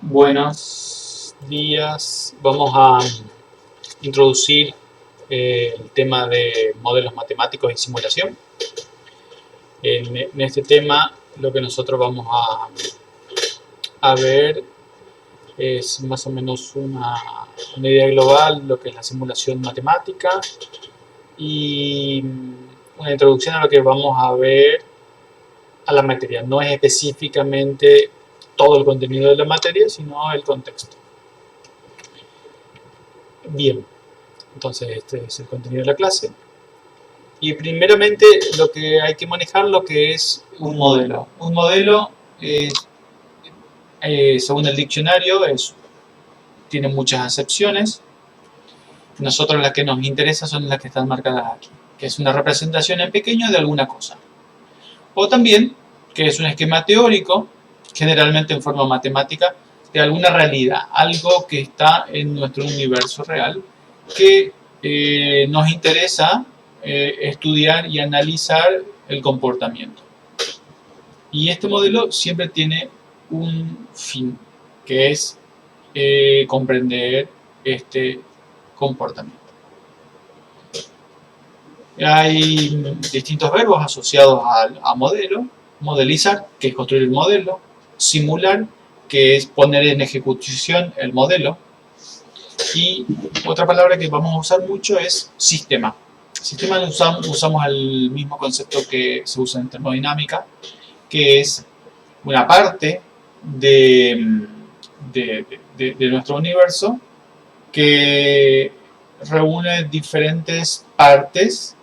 Buenos días. Vamos a introducir el tema de modelos matemáticos y simulación. En este tema lo que nosotros vamos a ver es más o menos una idea global, lo que es la simulación matemática y una introducción a lo que vamos a ver a la materia. No es específicamente todo el contenido de la materia, sino el contexto. Bien, entonces este es el contenido de la clase. Y primeramente lo que hay que manejar lo que es un modelo. Un modelo, según el diccionario, tiene muchas acepciones. Nosotros las que nos interesan son las que están marcadas aquí, que es una representación en pequeño de alguna cosa. O también, que es un esquema teórico, generalmente en forma matemática, de alguna realidad, algo que está en nuestro universo real, que nos interesa estudiar y analizar el comportamiento. Y este modelo siempre tiene un fin, que es comprender este comportamiento. Hay distintos verbos asociados a modelo: modelizar, que es construir el modelo; simular, que es poner en ejecución el modelo; y otra palabra que vamos a usar mucho es sistema. Sistema usamos el mismo concepto que se usa en termodinámica, que es una parte de nuestro universo que reúne diferentes partes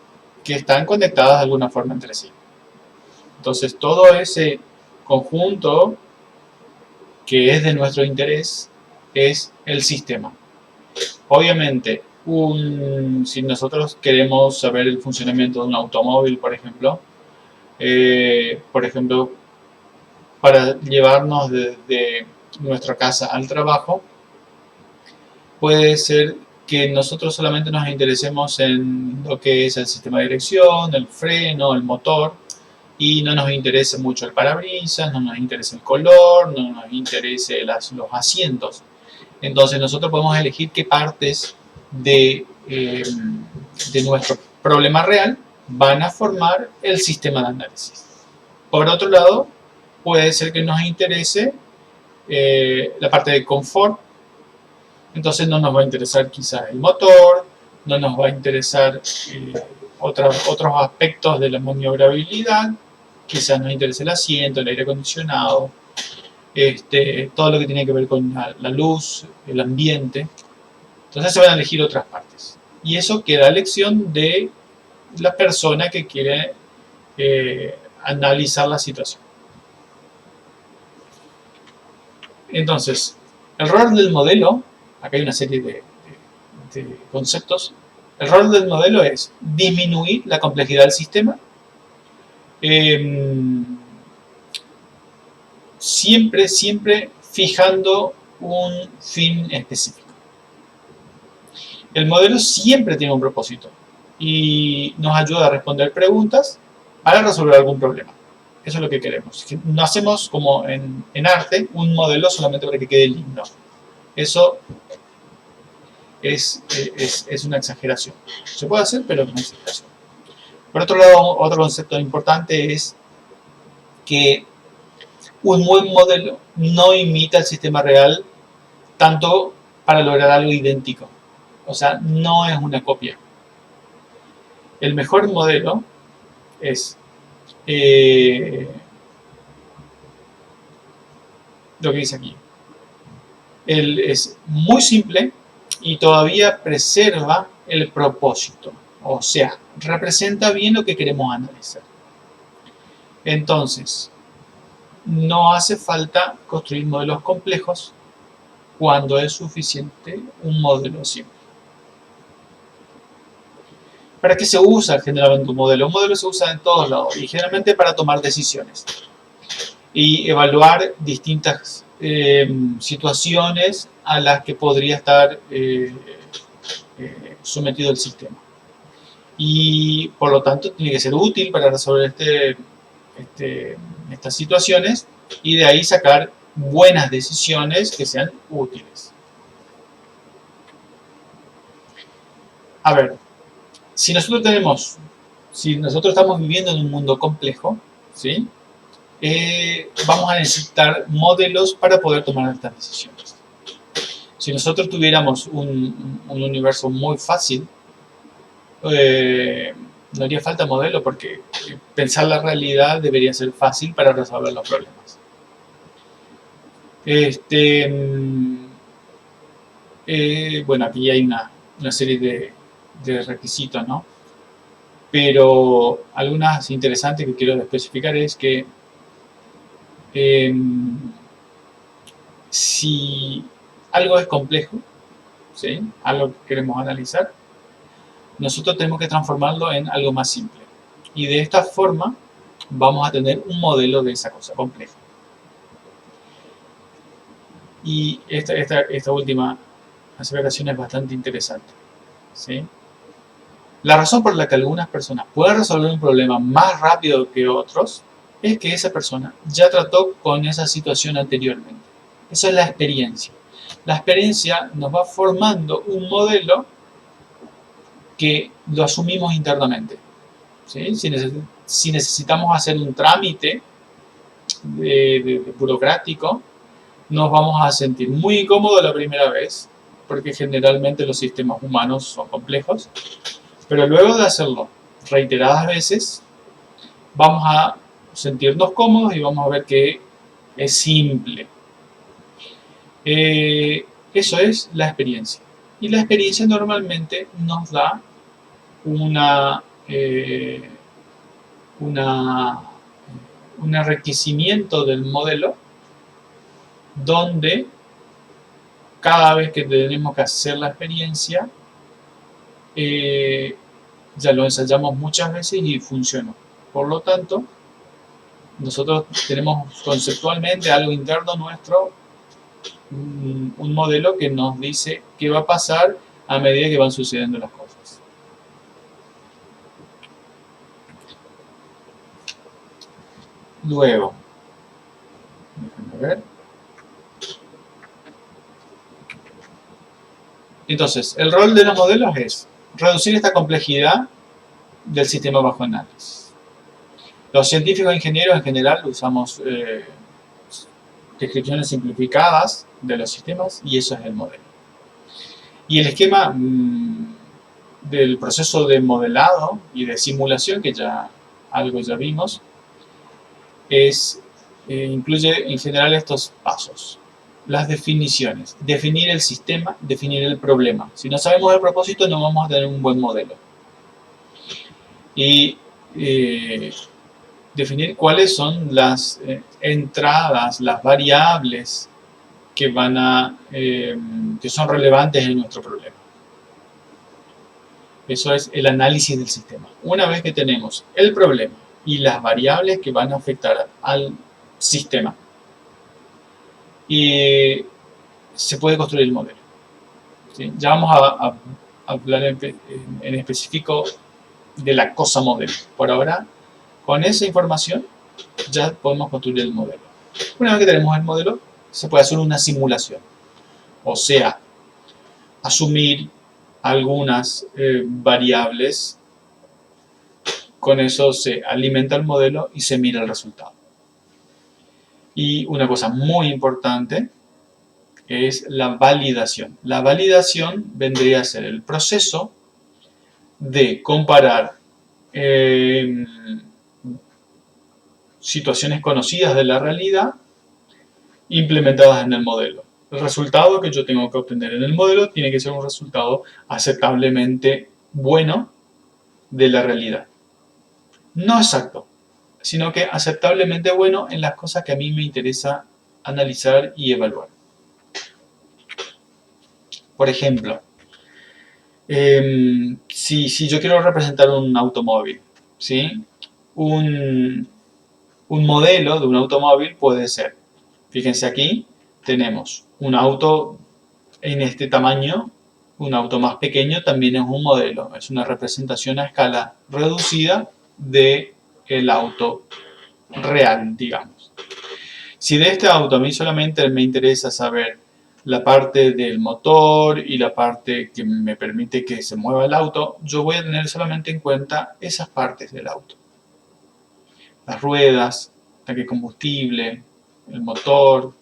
que están conectadas de alguna forma entre sí. Entonces todo ese conjunto que es de nuestro interés es el sistema. Obviamente, si nosotros queremos saber el funcionamiento de un automóvil, por ejemplo, para llevarnos desde nuestra casa al trabajo, puede ser que nosotros solamente nos interesemos en lo que es el sistema de dirección, el freno, el motor, y no nos interese mucho el parabrisas, no nos interesa el color, no nos interese los asientos. Entonces nosotros podemos elegir qué partes de nuestro problema real van a formar el sistema de análisis. Por otro lado, puede ser que nos interese la parte de confort. Entonces no nos va a interesar quizás el motor, no nos va a interesar otros aspectos de la maniobrabilidad, quizás nos interese el asiento, el aire acondicionado, todo lo que tiene que ver con la luz, el ambiente. Entonces se van a elegir otras partes. Y eso queda a elección de la persona que quiere analizar la situación. Entonces, el rol del modelo, acá hay una serie de conceptos. El rol del modelo es disminuir la complejidad del sistema, siempre fijando un fin específico. El modelo siempre tiene un propósito y nos ayuda a responder preguntas para resolver algún problema. Eso es lo que queremos. No hacemos como en arte un modelo solamente para que quede lindo. Eso es una exageración. Se puede hacer, pero es una exageración. Por otro lado, otro concepto importante es que un buen modelo no imita el sistema real tanto para lograr algo idéntico. O sea, no es una copia. El mejor modelo es lo que dice aquí. Es muy simple y todavía preserva el propósito. O sea, representa bien lo que queremos analizar. Entonces, no hace falta construir modelos complejos cuando es suficiente un modelo simple. ¿Para qué se usa generalmente un modelo? Un modelo se usa en todos lados y generalmente para tomar decisiones y evaluar distintas situaciones a las que podría estar sometido el sistema. Y por lo tanto tiene que ser útil para resolver estas situaciones y de ahí sacar buenas decisiones que sean útiles. A ver, si nosotros estamos viviendo en un mundo complejo, ¿sí? Vamos a necesitar modelos para poder tomar estas decisiones. Si nosotros tuviéramos un universo muy fácil, no haría falta modelo porque pensar la realidad debería ser fácil para resolver los problemas. Bueno, aquí hay una serie de requisitos, ¿no? Pero algunas interesantes que quiero especificar es que si algo es complejo, ¿sí? Algo que queremos analizar, nosotros tenemos que transformarlo en algo más simple. Y de esta forma vamos a tener un modelo de esa cosa compleja. Y esta última aseveración es bastante interesante, ¿sí? La razón por la que algunas personas pueden resolver un problema más rápido que otros es que esa persona ya trató con esa situación anteriormente. Esa es la experiencia. La experiencia nos va formando un modelo que lo asumimos internamente. ¿Sí? Si necesitamos hacer un trámite burocrático, nos vamos a sentir muy incómodos la primera vez, porque generalmente los sistemas humanos son complejos, pero luego de hacerlo reiteradas veces, vamos a sentirnos cómodos y vamos a ver que es simple. Eso es la experiencia. Y la experiencia normalmente nos da un enriquecimiento del modelo donde cada vez que tenemos que hacer la experiencia ya lo ensayamos muchas veces y funcionó. Por lo tanto, nosotros tenemos conceptualmente algo interno nuestro, un modelo que nos dice qué va a pasar a medida que van sucediendo las cosas. Luego, déjenme ver. Entonces, el rol de los modelos es reducir esta complejidad del sistema bajo análisis. Los científicos e ingenieros en general usamos descripciones simplificadas de los sistemas y eso es el modelo. Y el esquema del proceso de modelado y de simulación, que ya vimos, incluye en general estos pasos. Las definiciones, definir el sistema, definir el problema. Si no sabemos el propósito, no vamos a tener un buen modelo. Y definir cuáles son las entradas, las variables que son relevantes en nuestro problema. Eso es el análisis del sistema. Una vez que tenemos el problema y las variables que van a afectar al sistema, y se puede construir el modelo. ¿Sí? Ya vamos a hablar en específico de la cosa modelo. Por ahora, con esa información ya podemos construir el modelo. Una vez que tenemos el modelo, se puede hacer una simulación. O sea, asumir algunas variables, con eso se alimenta el modelo y se mira el resultado. Y una cosa muy importante es la validación. La validación vendría a ser el proceso de comparar situaciones conocidas de la realidad implementadas en el modelo. El resultado que yo tengo que obtener en el modelo tiene que ser un resultado aceptablemente bueno de la realidad. No exacto, sino que aceptablemente bueno en las cosas que a mí me interesa analizar y evaluar. Por ejemplo, si yo quiero representar un automóvil, ¿sí? Un modelo de un automóvil puede ser, fíjense aquí, tenemos un auto en este tamaño, un auto más pequeño también es un modelo, es una representación a escala reducida del auto real, digamos. Si de este auto a mí solamente me interesa saber la parte del motor y la parte que me permite que se mueva el auto, yo voy a tener solamente en cuenta esas partes del auto. Las ruedas, tanque de combustible, el motor.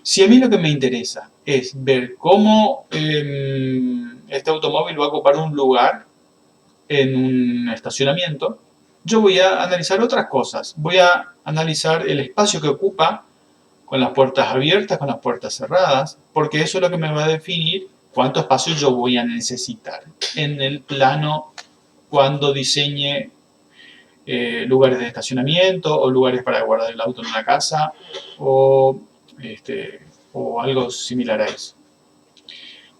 Si a mí lo que me interesa es ver cómo este automóvil va a ocupar un lugar en un estacionamiento, yo voy a analizar otras cosas. Voy a analizar el espacio que ocupa con las puertas abiertas, con las puertas cerradas, porque eso es lo que me va a definir cuánto espacio yo voy a necesitar en el plano cuando diseñe lugares de estacionamiento o lugares para guardar el auto en una casa o, o algo similar a eso.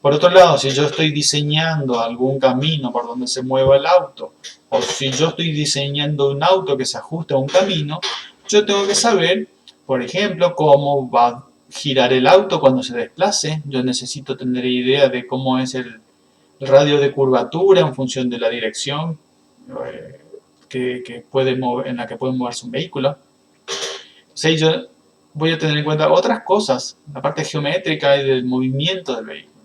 Por otro lado, si yo estoy diseñando algún camino por donde se mueva el auto, o si yo estoy diseñando un auto que se ajuste a un camino, yo tengo que saber, por ejemplo, cómo va a girar el auto cuando se desplace. Yo necesito tener idea de cómo es el radio de curvatura en función de la dirección en la que puede moverse un vehículo. Entonces yo voy a tener en cuenta otras cosas, la parte geométrica y del movimiento del vehículo.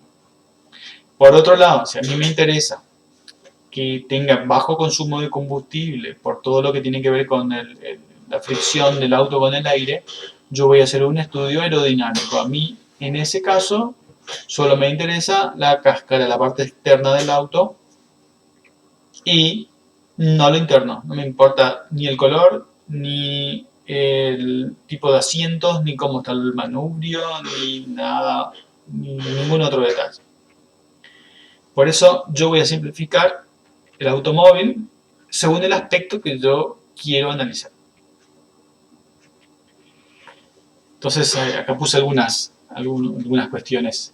Por otro lado, si a mí me interesa que tenga bajo consumo de combustible por todo lo que tiene que ver con la fricción del auto con el aire, yo voy a hacer un estudio aerodinámico. A mí, en ese caso, solo me interesa la cáscara, la parte externa del auto y no lo interno. No me importa ni el color, ni el tipo de asientos, ni cómo está el manubrio, ni nada, ni ningún otro detalle. Por eso yo voy a simplificar el automóvil según el aspecto que yo quiero analizar. Entonces acá puse algunas cuestiones.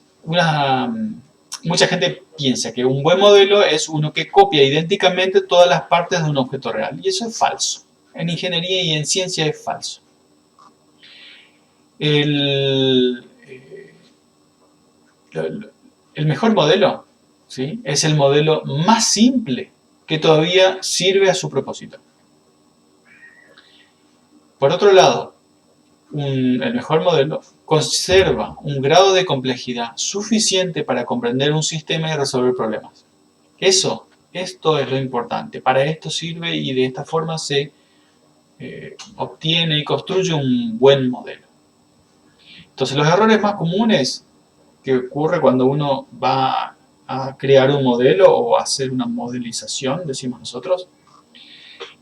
Mucha gente piensa que un buen modelo es uno que copia idénticamente todas las partes de un objeto real. Y eso es falso. En ingeniería y en ciencia es falso. El mejor modelo, ¿sí?, es el modelo más simple que todavía sirve a su propósito. Por otro lado, el mejor modelo conserva un grado de complejidad suficiente para comprender un sistema y resolver problemas. Esto es lo importante. Para esto sirve y de esta forma se obtiene y construye un buen modelo. Entonces, los errores más comunes que ocurre cuando uno va a crear un modelo o hacer una modelización, decimos nosotros,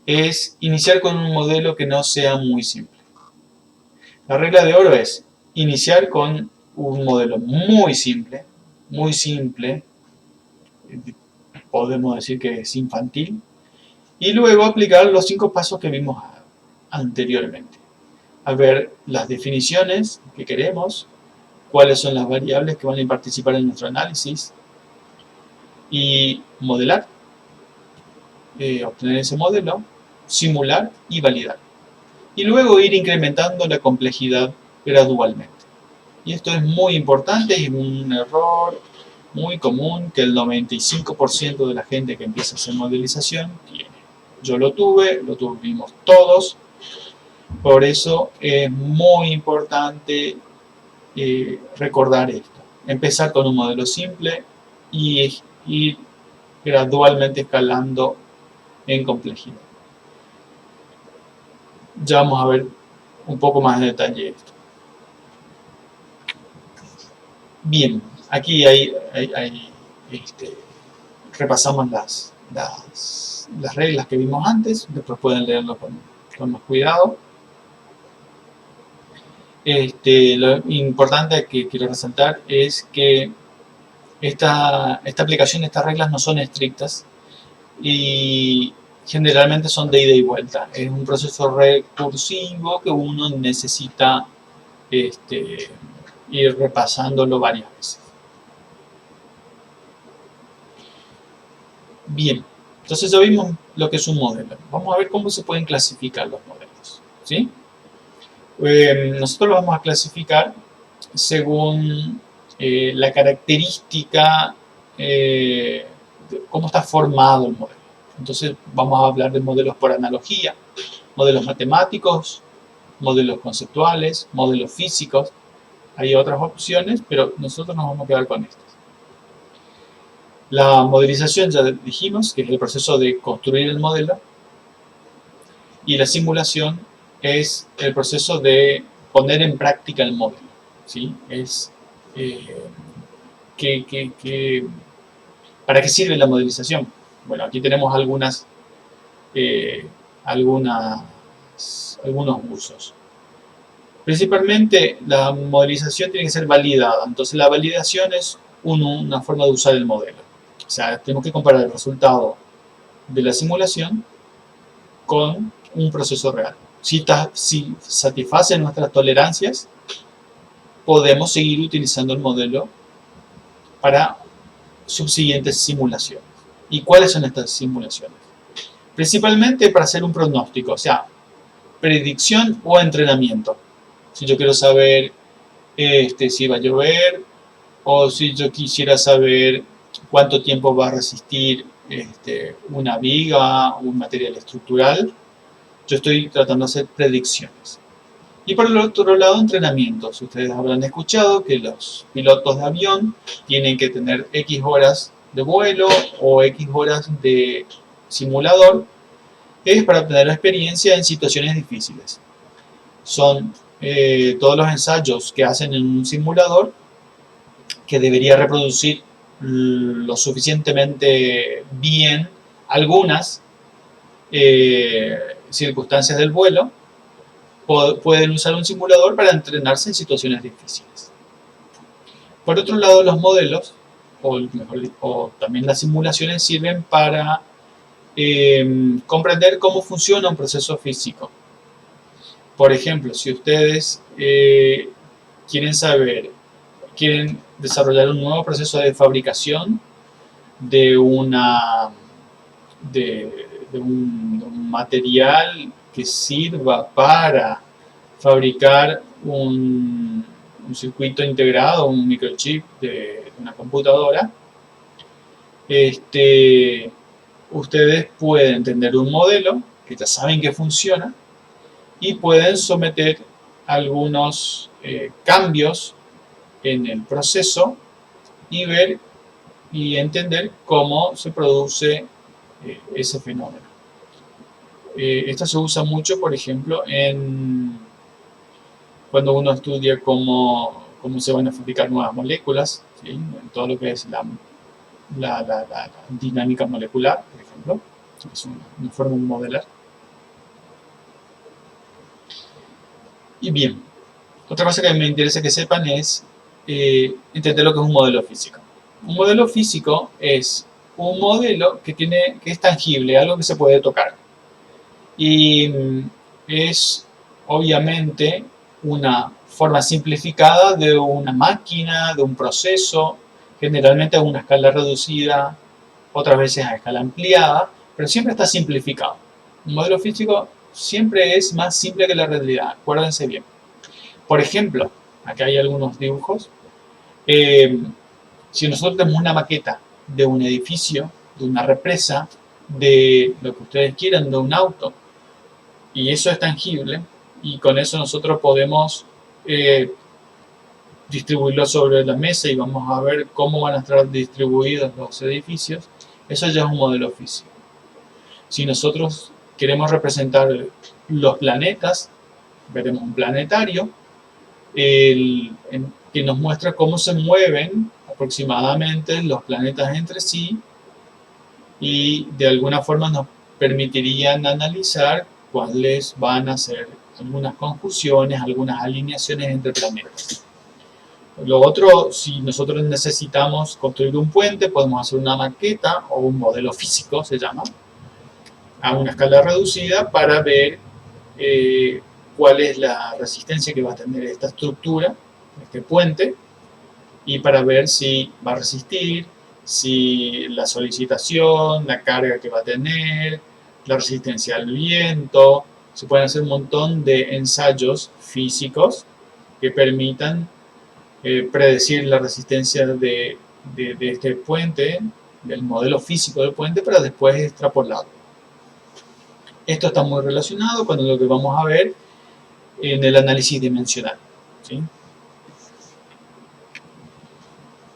es iniciar con un modelo que no sea muy simple. La regla de oro es iniciar con un modelo muy simple, podemos decir que es infantil, y luego aplicar los 5 pasos que vimos anteriormente. A ver las definiciones que queremos, cuáles son las variables que van a participar en nuestro análisis, y modelar, obtener ese modelo, simular y validar. Y luego ir incrementando la complejidad gradualmente. Y esto es muy importante y un error muy común que el 95% de la gente que empieza a hacer modelización tiene. Yo lo tuvimos todos. Por eso es muy importante recordar esto. Empezar con un modelo simple y ir gradualmente escalando en complejidad. Ya vamos a ver un poco más de detalle esto. Bien, aquí repasamos las reglas que vimos antes, después pueden leerlo con más cuidado. Lo importante que quiero resaltar es que esta aplicación, estas reglas no son estrictas y generalmente son de ida y vuelta. Es un proceso recursivo que uno necesita ir repasándolo varias veces. Bien, entonces ya vimos lo que es un modelo. Vamos a ver cómo se pueden clasificar los modelos, ¿sí? Nosotros lo vamos a clasificar según la característica, cómo está formado el modelo. Entonces vamos a hablar de modelos por analogía, modelos matemáticos, modelos conceptuales, modelos físicos. Hay otras opciones, pero nosotros nos vamos a quedar con estas. La modelización ya dijimos que es el proceso de construir el modelo, y la simulación es el proceso de poner en práctica el modelo. ¿Sí? Es ¿para qué sirve la modelización? Bueno, aquí tenemos algunos usos. Principalmente la modelización tiene que ser validada, entonces la validación es una forma de usar el modelo. O sea, tenemos que comparar el resultado de la simulación con un proceso real. Si satisface nuestras tolerancias, podemos seguir utilizando el modelo para subsiguientes simulaciones. ¿Y cuáles son estas simulaciones? Principalmente para hacer un pronóstico, o sea, predicción o entrenamiento. Si yo quiero saber si va a llover, o si yo quisiera saber cuánto tiempo va a resistir una viga o un material estructural, yo estoy tratando de hacer predicciones. Y por el otro lado, entrenamientos. Ustedes habrán escuchado que los pilotos de avión tienen que tener X horas de vuelo o X horas de simulador, es para obtener experiencia en situaciones difíciles. Son todos los ensayos que hacen en un simulador que debería reproducir lo suficientemente bien algunas circunstancias del vuelo. Pueden usar un simulador para entrenarse en situaciones difíciles. Por otro lado, los modelos, o también las simulaciones, sirven para comprender cómo funciona un proceso físico. Por ejemplo, si ustedes quieren desarrollar un nuevo proceso de fabricación de un material que sirva para fabricar un circuito integrado, un microchip de una computadora, ustedes pueden tener un modelo que ya saben que funciona y pueden someter algunos cambios en el proceso y ver y entender cómo se produce ese fenómeno. Esto se usa mucho, por ejemplo, cuando uno estudia cómo se van a fabricar nuevas moléculas, ¿sí? En todo lo que es la dinámica molecular, por ejemplo, es una forma de modelar. Y bien, otra cosa que me interesa que sepan es entender lo que es un modelo físico. Un modelo físico es un modelo que es tangible, algo que se puede tocar. Y es obviamente una forma simplificada de una máquina, de un proceso, generalmente a una escala reducida, otras veces a escala ampliada, pero siempre está simplificado. Un modelo físico siempre es más simple que la realidad, acuérdense bien. Por ejemplo, acá hay algunos dibujos. Si nosotros tenemos una maqueta de un edificio, de una represa, de lo que ustedes quieran, de un auto, y eso es tangible, y con eso nosotros podemos distribuirlo sobre la mesa y vamos a ver cómo van a estar distribuidos los edificios, eso ya es un modelo físico. Si nosotros queremos representar los planetas, veremos un planetario que nos muestra cómo se mueven aproximadamente los planetas entre sí, y de alguna forma nos permitirían analizar cuáles van a ser algunas conjunciones, algunas alineaciones entre planetas. Lo otro, si nosotros necesitamos construir un puente, podemos hacer una maqueta o un modelo físico, se llama, a una escala reducida para ver cuál es la resistencia que va a tener esta estructura, este puente, y para ver si va a resistir, si la solicitación, la carga que va a tener, la resistencia al viento. Se pueden hacer un montón de ensayos físicos que permitan predecir la resistencia de este puente, del modelo físico del puente, para después extrapolarlo. Esto está muy relacionado con lo que vamos a ver en el análisis dimensional, ¿sí?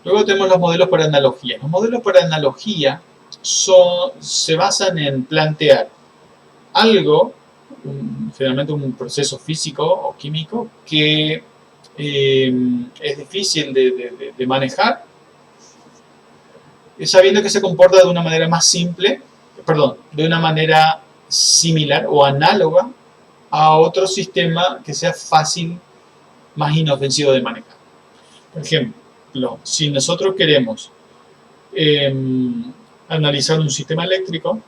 Luego tenemos los modelos por analogía. Los modelos por analogía se basan en plantear algo, generalmente un proceso físico o químico, que es difícil de manejar, sabiendo que se comporta de una manera más simple, perdón, de una manera similar o análoga a otro sistema que sea fácil, más inofensivo de manejar. Por ejemplo, si nosotros queremos eh, analizar un sistema eléctrico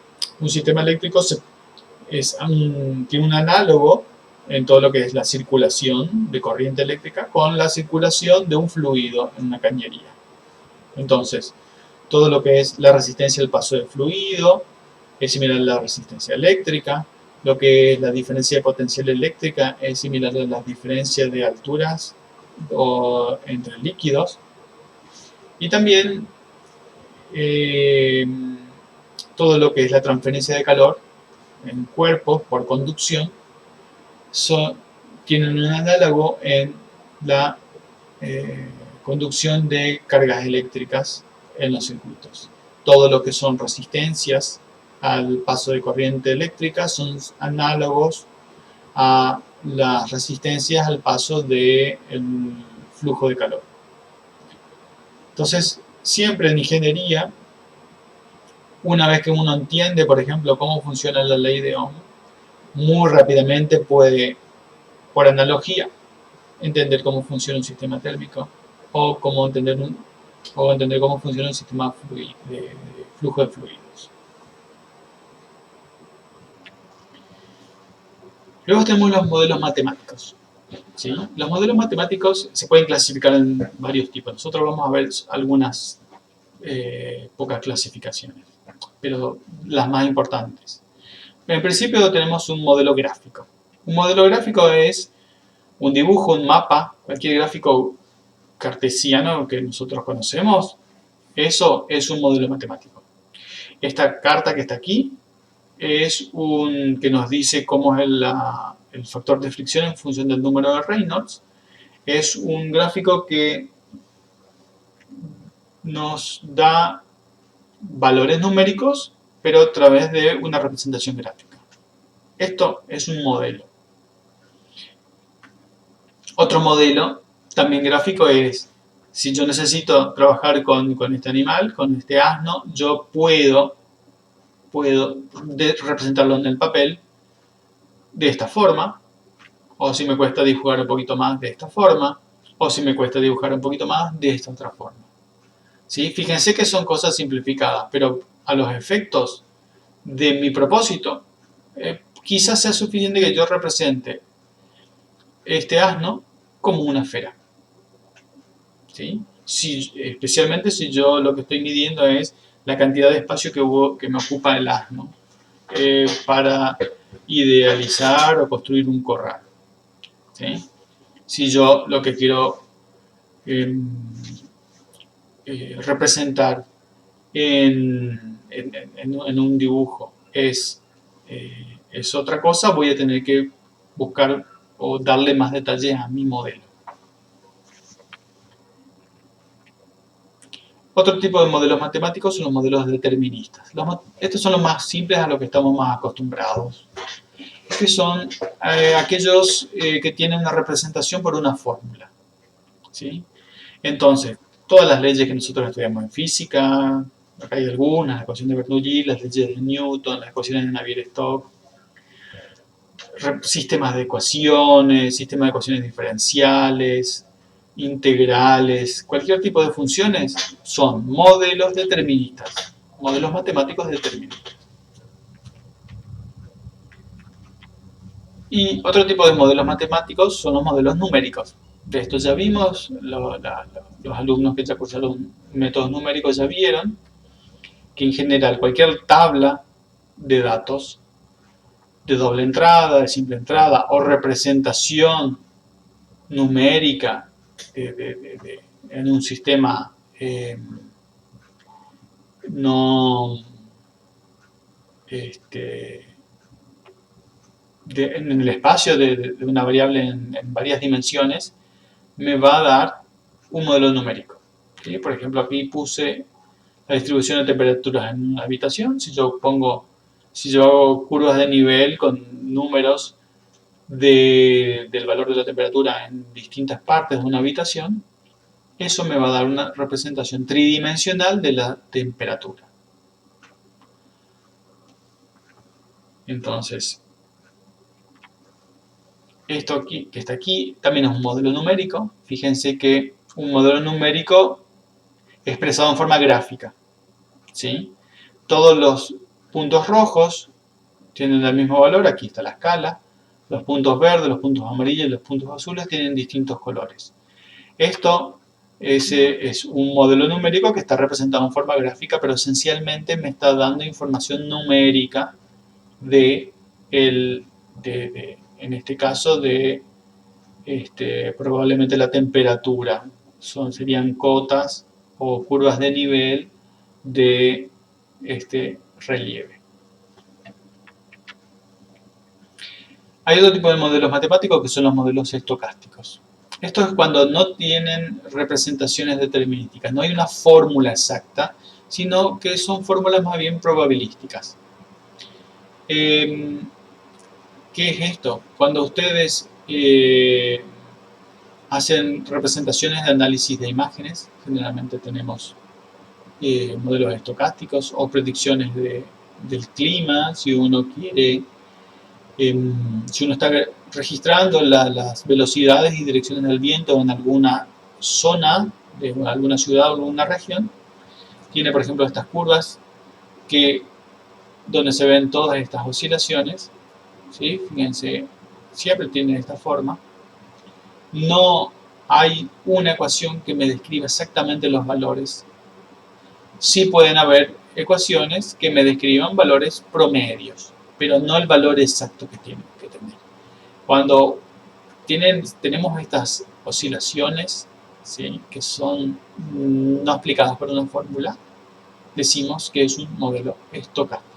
tiene un análogo en todo lo que es la circulación de corriente eléctrica con la circulación de un fluido en una cañería. Entonces, todo lo que es la resistencia al paso del fluido es similar a la resistencia eléctrica. Lo que es la diferencia de potencial eléctrica es similar a las diferencias de alturas entre líquidos. Y también todo lo que es la transferencia de calor en cuerpos por conducción tienen un análogo en la conducción de cargas eléctricas en los circuitos. Todo lo que son resistencias al paso de corriente eléctrica son análogos a las resistencias al paso del flujo de calor. Entonces, siempre en ingeniería, una vez que uno entiende, por ejemplo, cómo funciona la ley de Ohm, muy rápidamente puede, por analogía, entender cómo funciona un sistema térmico o entender cómo funciona un sistema de flujo de fluidos. Luego tenemos los modelos matemáticos. ¿Sí? Los modelos matemáticos se pueden clasificar en varios tipos. Nosotros vamos a ver algunas pocas clasificaciones, pero las más importantes. En principio tenemos un modelo gráfico. Un modelo gráfico es un dibujo, un mapa, cualquier gráfico cartesiano que nosotros conocemos, eso es un modelo matemático. Esta carta que está aquí es un que nos dice cómo es el factor de fricción en función del número de Reynolds. Es un gráfico que nos da valores numéricos, pero a través de una representación gráfica. Esto es un modelo. Otro modelo, también gráfico, es si yo necesito trabajar con este animal, con este asno, yo puedo representarlo en el papel de esta forma, o si me cuesta dibujar un poquito más de esta forma, o si me cuesta dibujar un poquito más de esta otra forma. ¿Sí? Fíjense que son cosas simplificadas, pero a los efectos de mi propósito, quizás sea suficiente que yo represente este asno como una esfera. ¿Sí? Especialmente si yo lo que estoy midiendo es la cantidad de espacio que me ocupa el asno para idealizar o construir un corral. ¿Sí? Si yo lo que quiero representar en un dibujo es otra cosa, voy a tener que buscar o darle más detalles a mi modelo. Otro tipo de modelos matemáticos son los modelos deterministas. Estos son los más simples a los que estamos más acostumbrados, que son aquellos que tienen una representación por una fórmula. ¿Sí? Entonces, todas las leyes que nosotros estudiamos en física, acá hay algunas, la ecuación de Bernoulli, las leyes de Newton, las ecuaciones de Navier-Stokes, sistemas de ecuaciones diferenciales, integrales, cualquier tipo de funciones son modelos deterministas, modelos matemáticos deterministas. Y otro tipo de modelos matemáticos son los modelos numéricos. De esto ya vimos, los alumnos que ya cursaron métodos numéricos ya vieron que en general cualquier tabla de datos de doble entrada, de simple entrada o representación numérica en un sistema no en el espacio de una variable en varias dimensiones, me va a dar un modelo numérico. ¿Sí? Por ejemplo, aquí puse la distribución de temperaturas en una habitación. Si yo hago curvas de nivel con números del valor de la temperatura en distintas partes de una habitación, eso me va a dar una representación tridimensional de la temperatura. Entonces, esto aquí, que está aquí, también es un modelo numérico. Fíjense que un modelo numérico expresado en forma gráfica. ¿Sí? Todos los puntos rojos tienen el mismo valor, aquí está la escala. Los puntos verdes, los puntos amarillos y los puntos azules tienen distintos colores. Esto es un modelo numérico que está representado en forma gráfica, pero esencialmente me está dando información numérica en este caso, probablemente la temperatura. Serían cotas o curvas de nivel de este relieve. Hay otro tipo de modelos matemáticos que son los modelos estocásticos. Esto es cuando no tienen representaciones determinísticas, no hay una fórmula exacta, sino que son fórmulas más bien probabilísticas. ¿Qué es esto? Cuando ustedes hacen representaciones de análisis de imágenes, generalmente tenemos modelos estocásticos o predicciones del clima, si uno quiere, si uno está registrando las velocidades y direcciones del viento en alguna zona, de alguna ciudad o alguna región, tiene por ejemplo estas curvas donde se ven todas estas oscilaciones, ¿sí? Fíjense, siempre tiene esta forma. No hay una ecuación que me describa exactamente los valores. Sí pueden haber ecuaciones que me describan valores promedios, pero no el valor exacto que tienen que tener. Cuando tenemos estas oscilaciones, ¿sí?, que son no explicadas por una fórmula, decimos que es un modelo estocástico.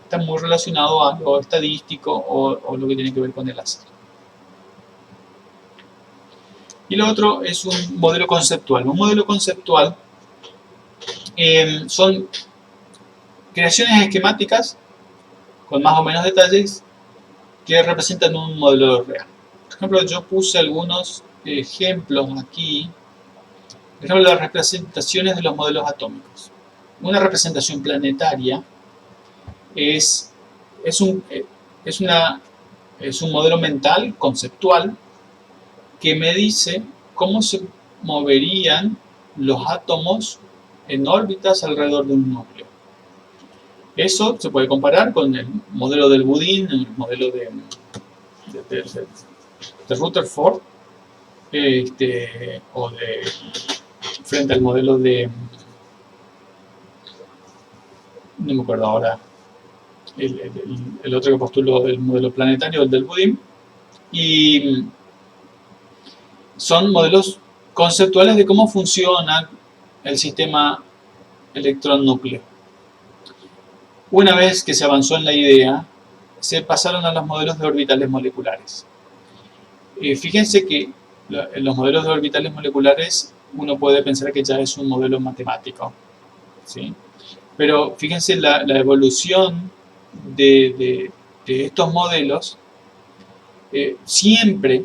Está muy relacionado a lo estadístico o lo que tiene que ver con el azar. Y lo otro es un modelo conceptual. Un modelo conceptual son creaciones esquemáticas con más o menos detalles que representan un modelo real. Por ejemplo, yo puse algunos ejemplos aquí. Por ejemplo, las representaciones de los modelos atómicos. Una representación planetaria es un modelo mental, conceptual, que me dice cómo se moverían los átomos en órbitas alrededor de un núcleo. Eso se puede comparar con el modelo del budín, el modelo de Rutherford, frente al modelo no me acuerdo ahora, el otro que postuló el modelo planetario, el del budín, y son modelos conceptuales de cómo funciona el sistema electrón-núcleo. Una vez que se avanzó en la idea, se pasaron a los modelos de orbitales moleculares. Fíjense que en los modelos de orbitales moleculares uno puede pensar que ya es un modelo matemático, ¿sí? Pero fíjense la evolución de estos modelos siempre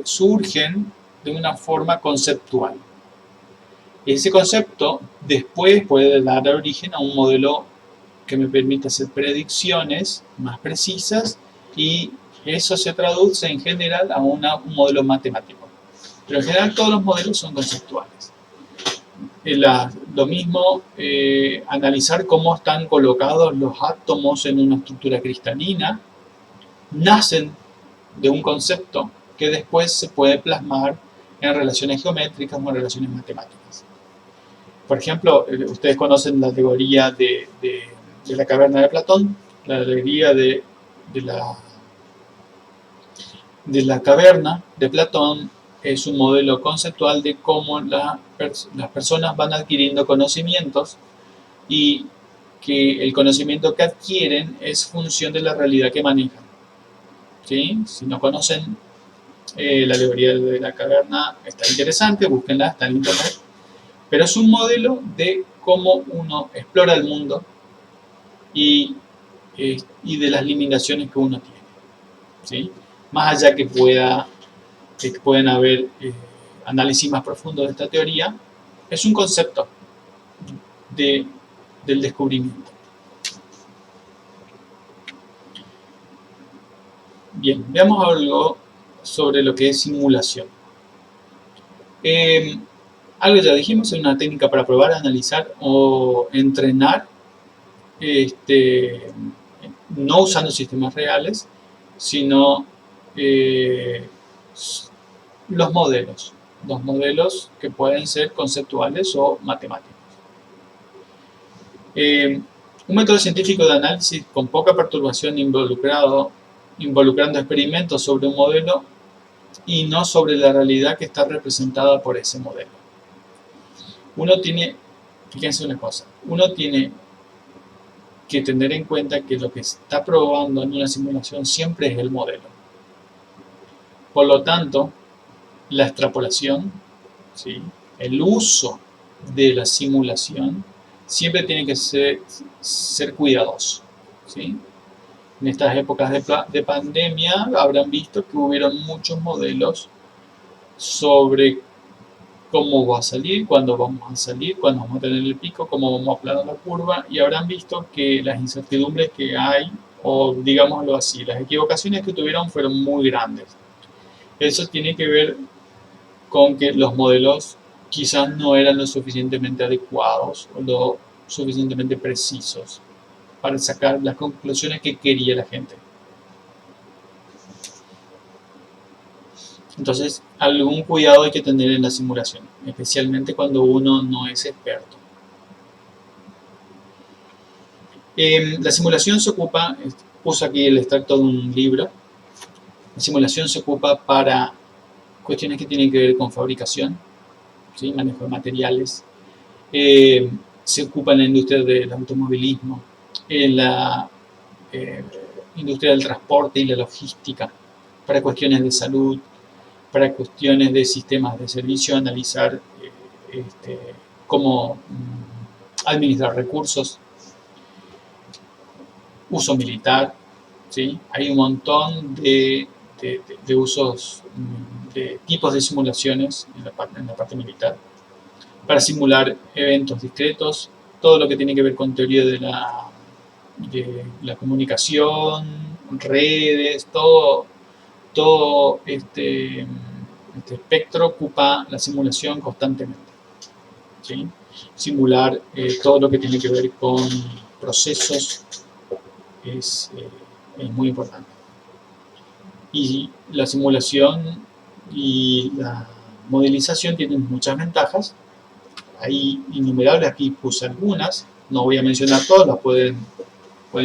surgen de una forma conceptual. Ese concepto después puede dar origen a un modelo que me permite hacer predicciones más precisas y eso se traduce en general a un modelo matemático. Pero en general todos los modelos son conceptuales. Lo mismo, analizar cómo están colocados los átomos en una estructura cristalina, nacen de un concepto que después se puede plasmar en relaciones geométricas o en relaciones matemáticas. Por ejemplo, ustedes conocen la teoría de la caverna de Platón, la teoría de la caverna de Platón es un modelo conceptual de cómo las personas van adquiriendo conocimientos y que el conocimiento que adquieren es función de la realidad que manejan. ¿sí? Si no conocen la alegoría de la caverna, está interesante, búsquenla, está en internet. Pero es un modelo de cómo uno explora el mundo y de las limitaciones que uno tiene, ¿sí? Más allá que pueden haber análisis más profundos de esta teoría, es un concepto de, del descubrimiento. Bien, veamos algo sobre lo que es simulación. Algo ya dijimos, es una técnica para probar, analizar o entrenar, no usando sistemas reales, sino los modelos que pueden ser conceptuales o matemáticos. Un método científico de análisis con poca perturbación involucrando experimentos sobre un modelo y no sobre la realidad que está representada por ese modelo. Fíjense una cosa, uno tiene que tener en cuenta que lo que está probando en una simulación siempre es el modelo. Por lo tanto, la extrapolación, ¿sí?, el uso de la simulación, siempre tiene que ser cuidadoso, ¿sí? En estas épocas de pandemia habrán visto que hubieron muchos modelos sobre cómo va a salir, cuándo vamos a salir, cuándo vamos a tener el pico, cómo vamos a aplanar la curva, y habrán visto que las incertidumbres que hay, o digámoslo así, las equivocaciones que tuvieron fueron muy grandes. Eso tiene que ver con que los modelos quizás no eran lo suficientemente adecuados o lo suficientemente precisos para sacar las conclusiones que quería la gente. Entonces, algún cuidado hay que tener en la simulación, especialmente cuando uno no es experto. La simulación se ocupa, puse aquí el extracto de un libro, la simulación se ocupa para cuestiones que tienen que ver con fabricación, ¿sí?, manejo de materiales, se ocupa en la industria del automovilismo, en la industria del transporte y la logística, para cuestiones de salud, para cuestiones de sistemas de servicio, analizar cómo administrar recursos, uso militar, ¿sí? Hay un montón de usos, de tipos de simulaciones en la parte militar, para simular eventos discretos, todo lo que tiene que ver con teoría de la comunicación, redes, todo este espectro ocupa la simulación constantemente, ¿sí? Simular todo lo que tiene que ver con procesos es muy importante. Y la simulación y la modelización tienen muchas ventajas. Hay innumerables, aquí puse algunas, no voy a mencionar todas, las pueden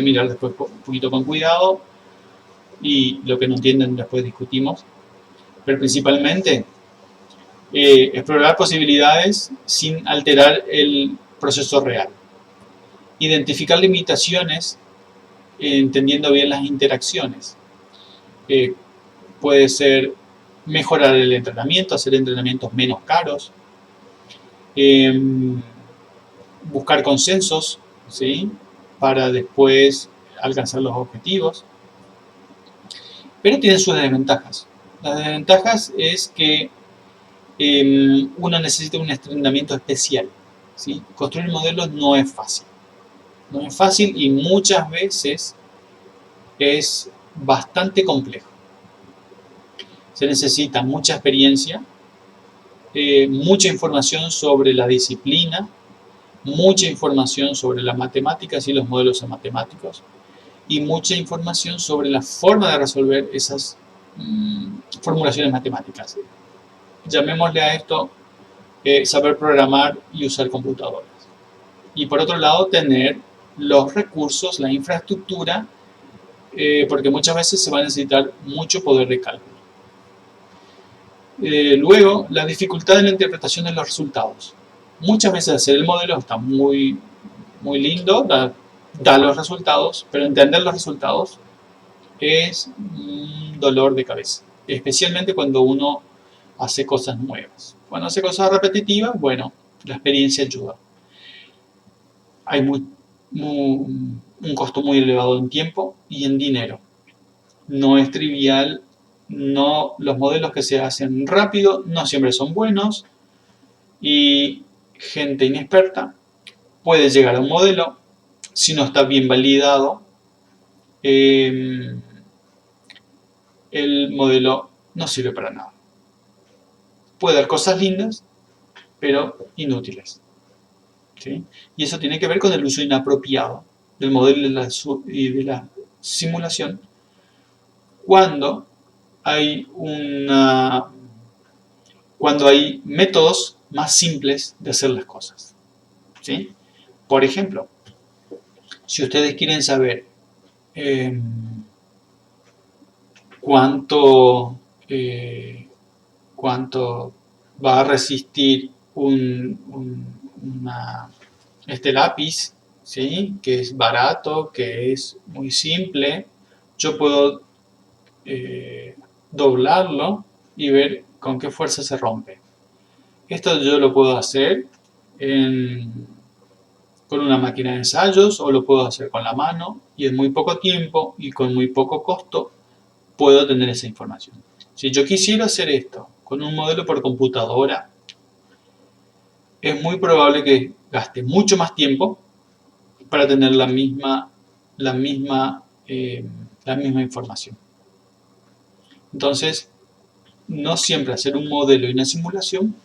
mirar después un poquito con cuidado, y lo que no entienden después discutimos. Pero principalmente explorar posibilidades sin alterar el proceso real, identificar limitaciones entendiendo bien las interacciones, puede ser mejorar el entrenamiento, hacer entrenamientos menos caros, buscar consensos, ¿sí?, para después alcanzar los objetivos. Pero tiene sus desventajas. Las desventajas es que uno necesita un entrenamiento especial, ¿sí? Construir modelos no es fácil. No es fácil y muchas veces es bastante complejo. Se necesita mucha experiencia, mucha información sobre la disciplina, mucha información sobre las matemáticas y los modelos matemáticos, y mucha información sobre la forma de resolver esas formulaciones matemáticas. Llamémosle a esto saber programar y usar computadoras. Y por otro lado, tener los recursos, la infraestructura, porque muchas veces se va a necesitar mucho poder de cálculo. Luego, la dificultad en la interpretación de los resultados. Muchas veces hacer el modelo está muy lindo, da los resultados, pero entender los resultados es un dolor de cabeza, especialmente cuando uno hace cosas nuevas. Cuando hace cosas repetitivas, bueno, la experiencia ayuda. Hay un costo muy elevado en tiempo y en dinero. No es trivial, no, los modelos que se hacen rápido no siempre son buenos y gente inexperta puede llegar a un modelo si no está bien validado. El modelo no sirve para nada. Puede dar cosas lindas, pero inútiles. ¿Sí? Y eso tiene que ver con el uso inapropiado del modelo y de la simulación cuando hay cuando hay métodos más simples de hacer las cosas. ¿Sí? Por ejemplo, si ustedes quieren saber eh, cuánto, eh, cuánto va a resistir este lápiz, ¿sí? Que es barato, que es muy simple, yo puedo doblarlo y ver con qué fuerza se rompe. Esto yo lo puedo hacer con una máquina de ensayos o lo puedo hacer con la mano y en muy poco tiempo y con muy poco costo puedo tener esa información. Si yo quisiera hacer esto con un modelo por computadora, es muy probable que gaste mucho más tiempo para tener la misma, la misma información. Entonces, no siempre hacer un modelo y una simulación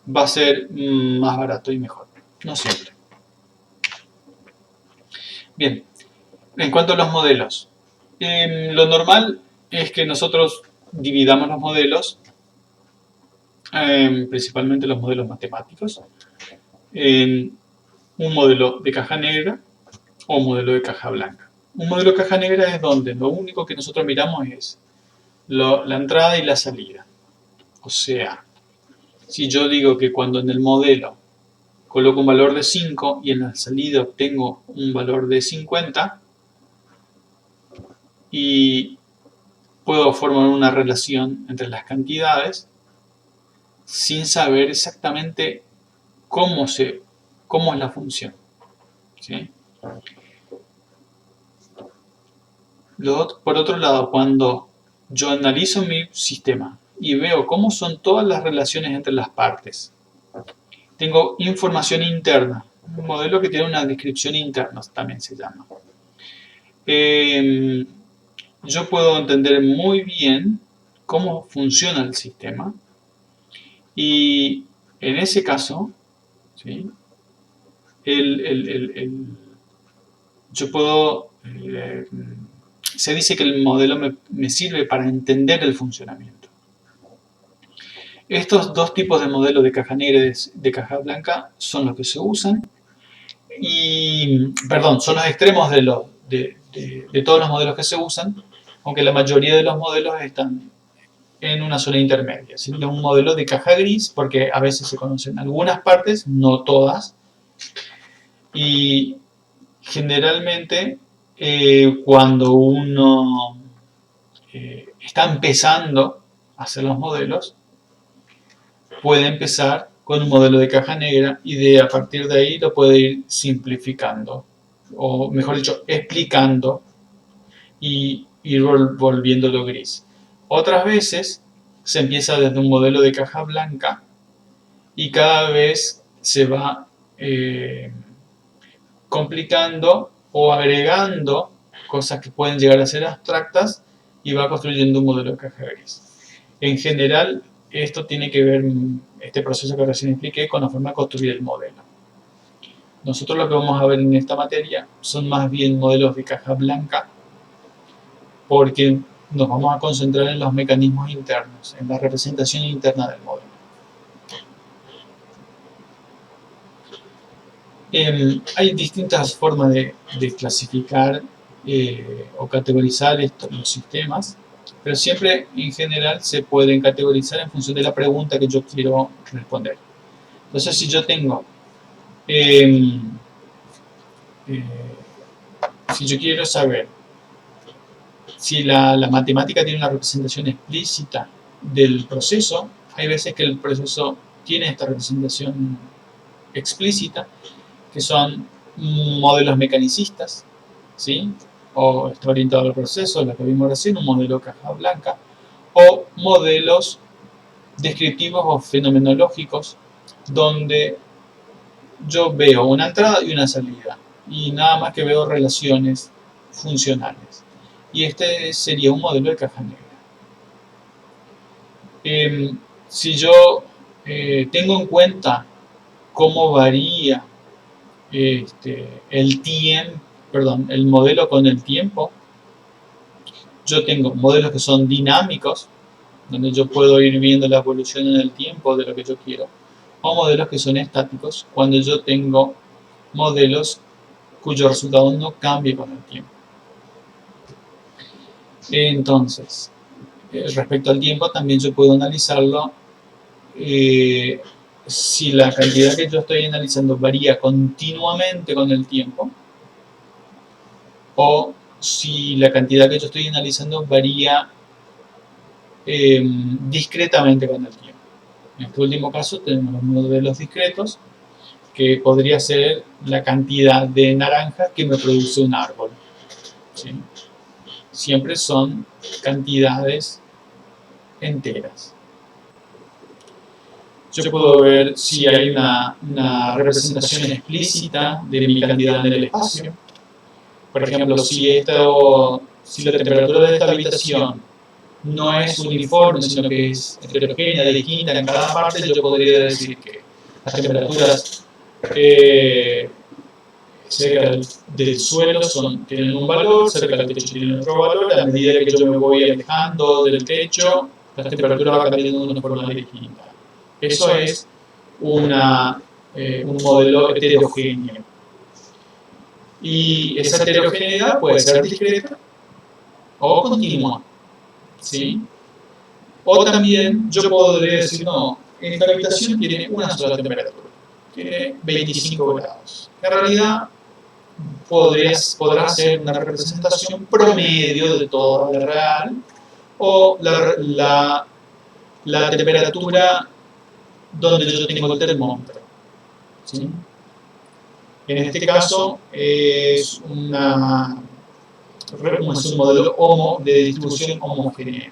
va a ser más barato y mejor. No siempre. Bien, en cuanto a los modelos, lo normal es que nosotros dividamos los modelos, principalmente los modelos matemáticos, en un modelo de caja negra o un modelo de caja blanca. Un modelo de caja negra es donde lo único que nosotros miramos es la entrada y la salida. O sea, si yo digo que cuando en el modelo coloco un valor de 5 y en la salida obtengo un valor de 50 y puedo formar una relación entre las cantidades sin saber exactamente cómo es la función. ¿Sí? Por otro lado, cuando yo analizo mi sistema y veo cómo son todas las relaciones entre las partes, tengo información interna, un modelo que tiene una descripción interna también se llama. Yo puedo entender muy bien cómo funciona el sistema y en ese caso, ¿sí? Yo puedo, se dice que el modelo me sirve para entender el funcionamiento. Estos dos tipos de modelos de caja negra y de caja blanca son los que se usan y, perdón, son los extremos de todos los modelos que se usan, aunque la mayoría de los modelos están en una zona intermedia. Sería un modelo de caja gris porque a veces se conocen algunas partes, no todas, y generalmente cuando uno está empezando a hacer los modelos, puede empezar con un modelo de caja negra y a partir de ahí lo puede ir simplificando, o mejor dicho, explicando y ir volviéndolo gris. Otras veces se empieza desde un modelo de caja blanca y cada vez se va complicando o agregando cosas que pueden llegar a ser abstractas y va construyendo un modelo de caja gris. En general, esto tiene que ver, este proceso que recién expliqué, con la forma de construir el modelo. Nosotros lo que vamos a ver en esta materia son más bien modelos de caja blanca porque nos vamos a concentrar en los mecanismos internos, en la representación interna del modelo. Hay distintas formas de clasificar o categorizar los sistemas, pero siempre en general se pueden categorizar en función de la pregunta que yo quiero responder. Entonces, si yo tengo, si yo quiero saber Si la matemática tiene una representación explícita del proceso, hay veces que el proceso tiene esta representación explícita, que son modelos mecanicistas, ¿sí? O está orientado al proceso, lo que vimos recién, un modelo caja blanca, o modelos descriptivos o fenomenológicos, donde yo veo una entrada y una salida, y nada más que veo relaciones funcionales. Y este sería un modelo de caja negra. Si yo tengo en cuenta cómo varía el tiempo, perdón, el modelo con el tiempo, yo tengo modelos que son dinámicos, donde yo puedo ir viendo la evolución en el tiempo de lo que yo quiero, o modelos que son estáticos, cuando yo tengo modelos cuyo resultado no cambie con el tiempo. Entonces, respecto al tiempo, también yo puedo analizarlo si la cantidad que yo estoy analizando varía continuamente con el tiempo, o si la cantidad que yo estoy analizando varía discretamente con el tiempo. En este último caso tenemos los modelos discretos, que podría ser la cantidad de naranjas que me produce un árbol, ¿sí? Siempre son cantidades enteras. Yo puedo ver si hay una representación explícita de mi cantidad en el espacio. Por ejemplo, si la temperatura de esta habitación no es uniforme, sino que es heterogénea, distinta en cada parte, yo podría decir que las temperaturas cerca del suelo tienen un valor, cerca del techo tienen otro valor. A medida que yo me voy alejando del techo, la temperatura va cambiando de una forma distinta. Eso es un modelo heterogéneo. Y esa heterogeneidad puede ser discreta o continua, ¿sí? O también yo podría decir, no, esta habitación tiene una sola temperatura, tiene 25 grados. En realidad, podrá ser una representación promedio de toda la real, o la temperatura donde yo tengo el termómetro, ¿sí? En este caso es un modelo de distribución homogénea.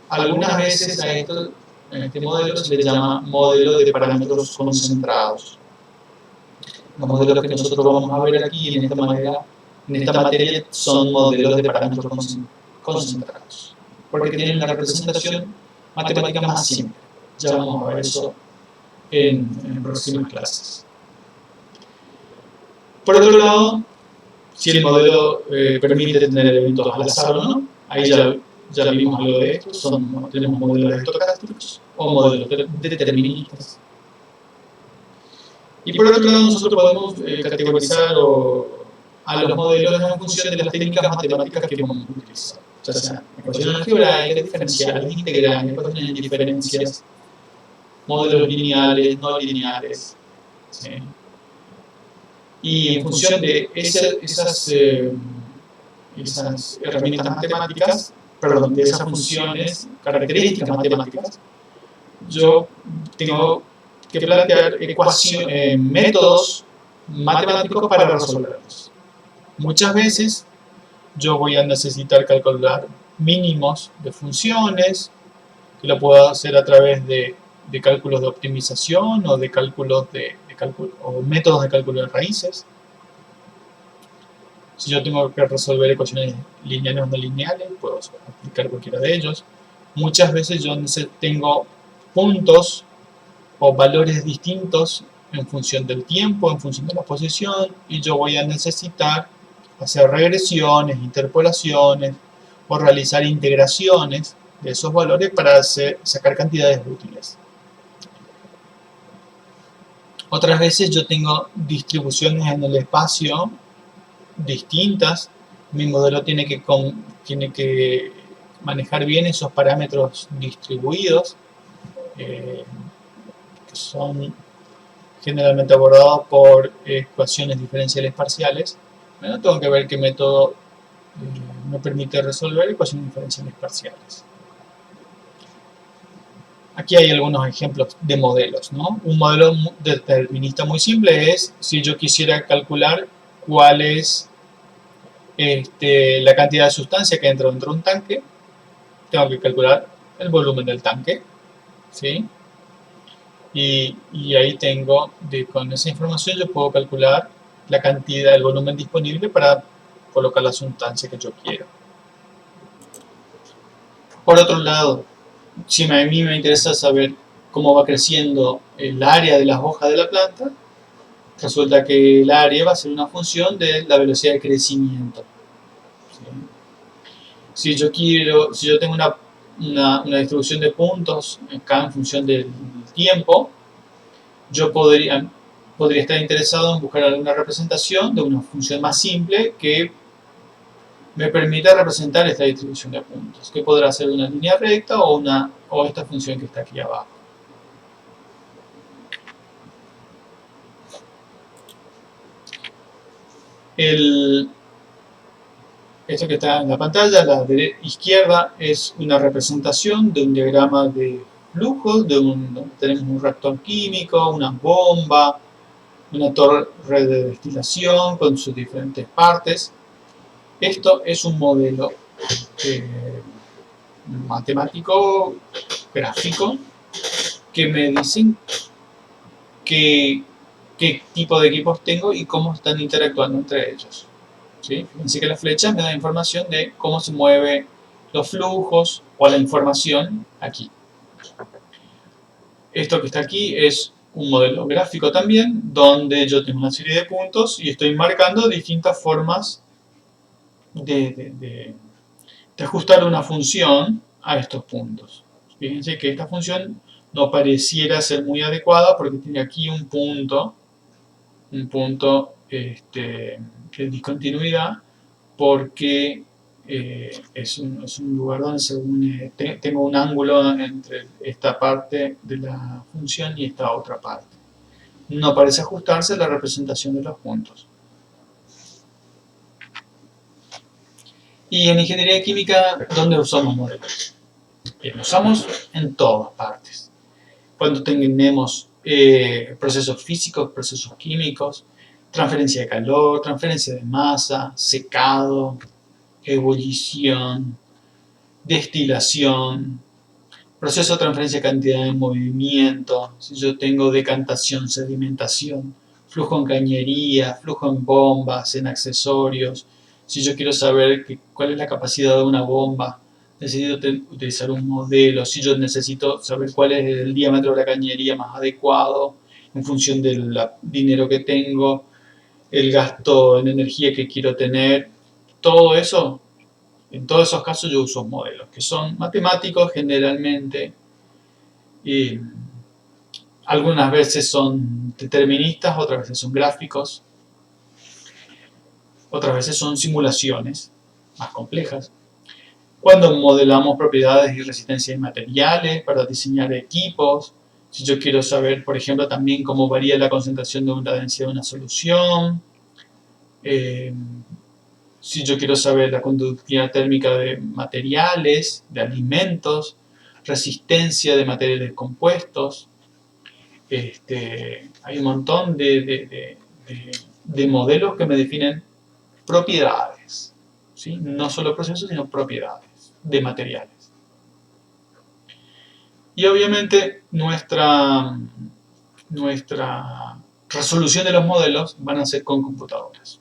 Algunas veces a este modelo se le llama modelo de parámetros concentrados. Los modelos que nosotros vamos a ver aquí en esta materia son modelos de parámetros concentrados, porque tienen una representación matemática más simple. Ya vamos a ver eso en próximas clases. Por otro lado, si el modelo permite tener elementos al azar o no, ahí ya vimos algo de esto. Tenemos modelos estocásticos o modelos deterministas. Y por otro lado, nosotros podemos categorizar a los modelos en función de las técnicas matemáticas que vamos a utilizar, ya sea ecuaciones algebraicas, diferenciales, integrales, ecuaciones de diferencias, modelos lineales, no lineales, ¿sí? Y en función de esas herramientas matemáticas, perdón, de esas funciones, características matemáticas, yo tengo que plantear métodos matemáticos para resolverlos. Muchas veces yo voy a necesitar calcular mínimos de funciones, que lo puedo hacer a través de cálculos de optimización o de cálculos o métodos de cálculo de raíces. Si yo tengo que resolver ecuaciones lineales o no lineales, puedo aplicar cualquiera de ellos. Muchas veces yo tengo puntos o valores distintos en función del tiempo, en función de la posición, y yo voy a necesitar hacer regresiones, interpolaciones o realizar integraciones de esos valores para sacar cantidades útiles. Otras veces yo tengo distribuciones en el espacio distintas. Mi modelo tiene que manejar bien esos parámetros distribuidos, que son generalmente abordados por ecuaciones diferenciales parciales. Bueno, tengo que ver qué método me permite resolver ecuaciones diferenciales parciales. Aquí hay algunos ejemplos de modelos, ¿no? Un modelo determinista muy simple es si yo quisiera calcular cuál es la cantidad de sustancia que entra dentro de un tanque, tengo que calcular el volumen del tanque, ¿sí? Y ahí tengo, con esa información yo puedo calcular la cantidad, el volumen disponible para colocar la sustancia que yo quiero. Por otro lado, si a mí me interesa saber cómo va creciendo el área de las hojas de la planta, resulta que el área va a ser una función de la velocidad de crecimiento. ¿Sí? Si yo tengo una distribución de puntos acá en función del tiempo, yo podría estar interesado en buscar alguna representación de una función más simple que me permita representar esta distribución de puntos, que podrá ser una línea recta o esta función que está aquí abajo. Esto que está en la pantalla, a la izquierda, es una representación de un diagrama de flujo, donde tenemos un reactor químico, una bomba, una torre de destilación con sus diferentes partes. Esto es un modelo matemático, gráfico, que me dicen qué tipo de equipos tengo y cómo están interactuando entre ellos. ¿Sí? Fíjense que la flecha me da información de cómo se mueven los flujos o la información aquí. Esto que está aquí es un modelo gráfico también, donde yo tengo una serie de puntos y estoy marcando distintas formas de ajustar una función a estos puntos. Fíjense que esta función no pareciera ser muy adecuada porque tiene aquí un punto de discontinuidad, porque es un lugar donde se une, tengo un ángulo entre esta parte de la función y esta otra parte. No parece ajustarse a la representación de los puntos. Y en ingeniería química, ¿dónde usamos modelos? Bien, usamos en todas partes. Cuando tenemos procesos físicos, procesos químicos, transferencia de calor, transferencia de masa, secado, ebullición, destilación, proceso de transferencia de cantidad de movimiento, si yo tengo decantación, sedimentación, flujo en cañería, flujo en bombas, en accesorios, si yo quiero saber cuál es la capacidad de una bomba, necesito utilizar un modelo, si yo necesito saber cuál es el diámetro de la cañería más adecuado en función del dinero que tengo, el gasto en energía que quiero tener, todo eso, en todos esos casos yo uso modelos, que son matemáticos generalmente, y algunas veces son deterministas, otras veces son gráficos, otras veces son simulaciones más complejas. Cuando modelamos propiedades y resistencia de materiales para diseñar equipos, si yo quiero saber, por ejemplo, también cómo varía la concentración de la densidad de una solución, si yo quiero saber la conductividad térmica de materiales, de alimentos, resistencia de materiales compuestos, hay un montón de modelos que me definen propiedades, ¿sí? No solo procesos, sino propiedades de materiales. Y obviamente nuestra resolución de los modelos van a ser con computadoras.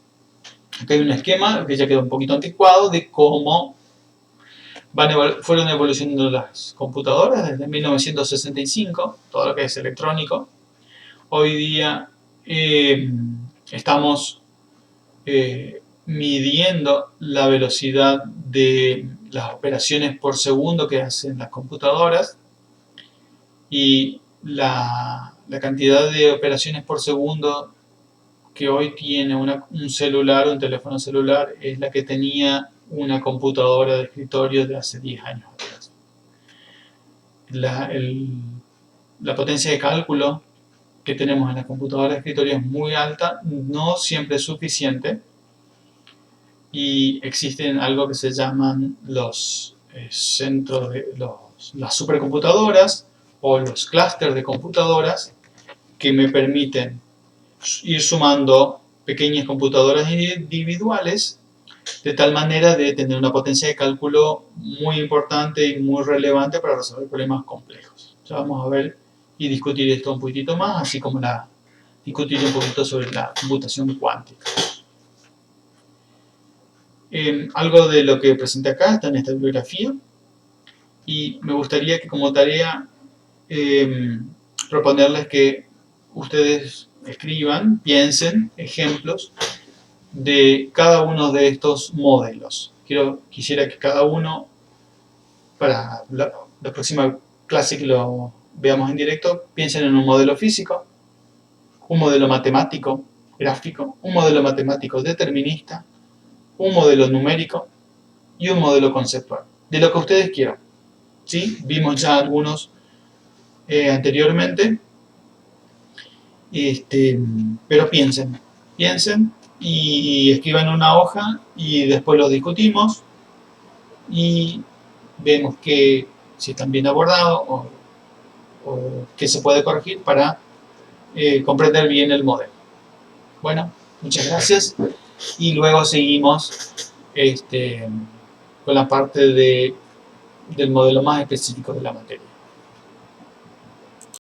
Aquí hay un esquema que ya quedó un poquito anticuado de cómo fueron evolucionando las computadoras desde 1965, todo lo que es electrónico. Hoy día estamos midiendo la velocidad de las operaciones por segundo que hacen las computadoras, y la cantidad de operaciones por segundo que hoy tiene un celular, un teléfono celular, es la que tenía una computadora de escritorio de hace 10 años atrás. La potencia de cálculo que tenemos en la computadora de escritorio es muy alta, no siempre es suficiente, y existen algo que se llaman los centros de las supercomputadoras o los clústeres de computadoras que me permiten ir sumando pequeñas computadoras individuales de tal manera de tener una potencia de cálculo muy importante y muy relevante para resolver problemas complejos. Ya vamos a ver y discutir esto un poquitito más, así como discutir un poquito sobre la computación cuántica. Algo de lo que presenté acá está en esta bibliografía y me gustaría que como tarea proponerles que ustedes escriban, piensen ejemplos de cada uno de estos modelos. Quisiera que cada uno, para la próxima clase que lo veamos en directo, piensen en un modelo físico, un modelo matemático gráfico, un modelo matemático determinista, un modelo numérico y un modelo conceptual, de lo que ustedes quieran. ¿Sí? Vimos ya algunos anteriormente, pero piensen y escriban en una hoja y después los discutimos y vemos que si están bien abordados o qué se puede corregir para comprender bien el modelo. Bueno, muchas gracias y luego seguimos con la parte del modelo más específico de la materia.